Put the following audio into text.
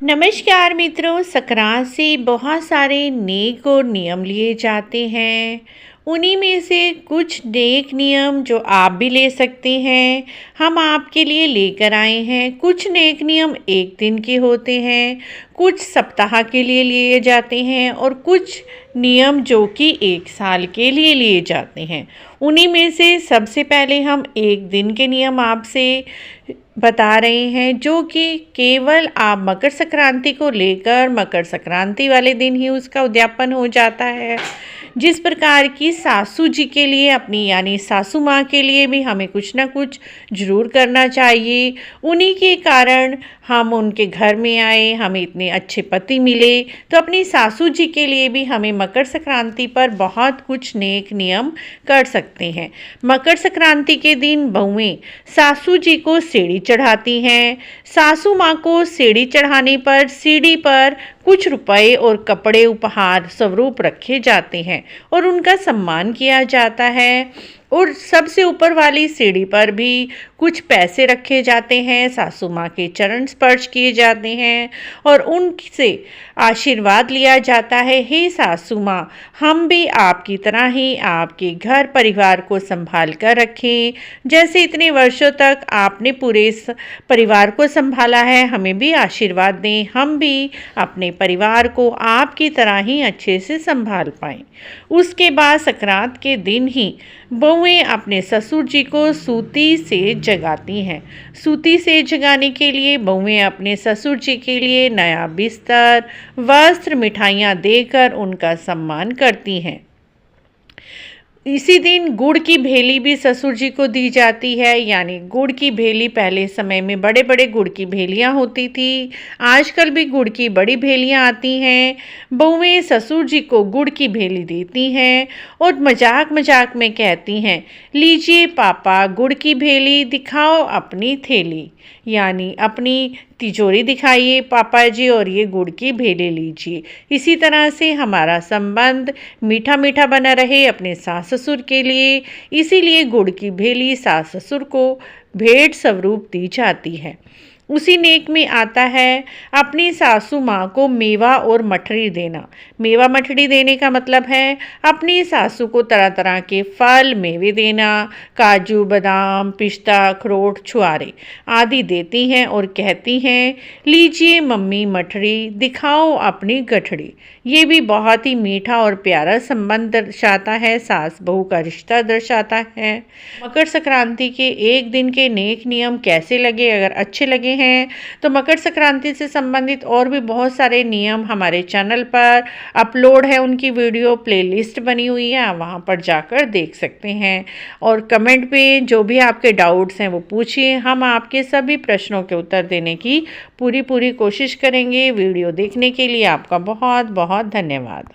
नमस्कार मित्रों, संक्रांत से बहुत सारे नेक और नियम लिए जाते हैं। उन्हीं में से कुछ नेक नियम जो आप भी ले सकते हैं, हम आपके लिए लेकर आए हैं। कुछ नेक नियम एक दिन के होते हैं, कुछ सप्ताह के लिए लिए जाते हैं और कुछ नियम जो कि 1 साल के लिए लिए जाते हैं। उन्हीं में से सबसे पहले हम एक दिन के नियम आपसे बता रहे हैं, जो कि केवल आप मकर संक्रांति को लेकर मकर संक्रांति वाले दिन ही उसका उद्यापन हो जाता है। जिस प्रकार की सासू जी के लिए अपनी यानी सासू माँ के लिए भी हमें कुछ ना कुछ ज़रूर करना चाहिए। उन्हीं के कारण हम उनके घर में आए, हमें इतने अच्छे पति मिले, तो अपनी सासू जी के लिए भी हमें मकर संक्रांति पर बहुत कुछ नेक नियम कर सकते हैं। मकर संक्रांति के दिन बहुएं सासू जी को सीढ़ी चढ़ाती हैं। सासू माँ को सीढ़ी चढ़ाने पर सीढ़ी पर कुछ रुपए और कपड़े उपहार स्वरूप रखे जाते हैं और उनका सम्मान किया जाता है। और सबसे ऊपर वाली सीढ़ी पर भी कुछ पैसे रखे जाते हैं, सासू माँ के चरण स्पर्श किए जाते हैं और उनसे आशीर्वाद लिया जाता है। हे सासू माँ, हम भी आपकी तरह ही आपके घर परिवार को संभाल कर रखें। जैसे इतने वर्षों तक आपने पूरे इस परिवार को संभाला है, हमें भी आशीर्वाद दें, हम भी अपने परिवार को आपकी तरह ही अच्छे से संभाल पाएं। उसके बाद संक्रांत के दिन ही बहुएं अपने ससुर जी को सूती से जगाती हैं। सूती से जगाने के लिए बहुएं अपने ससुर जी के लिए नया बिस्तर, वस्त्र, मिठाइयाँ देकर उनका सम्मान करती हैं। इसी दिन गुड़ की भेली भी ससुर जी को दी जाती है। यानी गुड़ की भेली, पहले समय में बड़े बड़े गुड़ की भेलियाँ होती थी, आजकल भी गुड़ की बड़ी भेलियाँ आती हैं। बहुएं ससुर जी को गुड़ की भेली देती हैं और मजाक मजाक में कहती हैं, लीजिए पापा गुड़ की भेली, दिखाओ अपनी थैली। यानी अपनी तिजोरी दिखाइए पापा जी और ये गुड़ की भेली लीजिए। इसी तरह से हमारा संबंध मीठा मीठा बना रहे अपने सास ससुर के लिए, इसीलिए गुड़ की भेली सास ससुर को भेंट स्वरूप दी जाती है। उसी नेक में आता है अपनी सासू माँ को मेवा और मठरी देना। मेवा मठरी देने का मतलब है अपनी सासू को तरह तरह के फल मेवे देना, काजू बादाम पिस्ता अखरोट छुआरे आदि देती हैं और कहती हैं, लीजिए मम्मी मठरी, दिखाओ अपनी गठड़ी। ये भी बहुत ही मीठा और प्यारा संबंध दर्शाता है, सास बहू का रिश्ता दर्शाता है। मकर संक्रांति के एक दिन के नेक नियम कैसे लगे? अगर अच्छे लगे हैं तो मकर संक्रांति से संबंधित और भी बहुत सारे नियम हमारे चैनल पर अपलोड है, उनकी वीडियो प्लेलिस्ट बनी हुई है, वहाँ पर जाकर देख सकते हैं। और कमेंट पे जो भी आपके डाउट्स हैं वो पूछिए, हम आपके सभी प्रश्नों के उत्तर देने की पूरी कोशिश करेंगे। वीडियो देखने के लिए आपका बहुत बहुत धन्यवाद।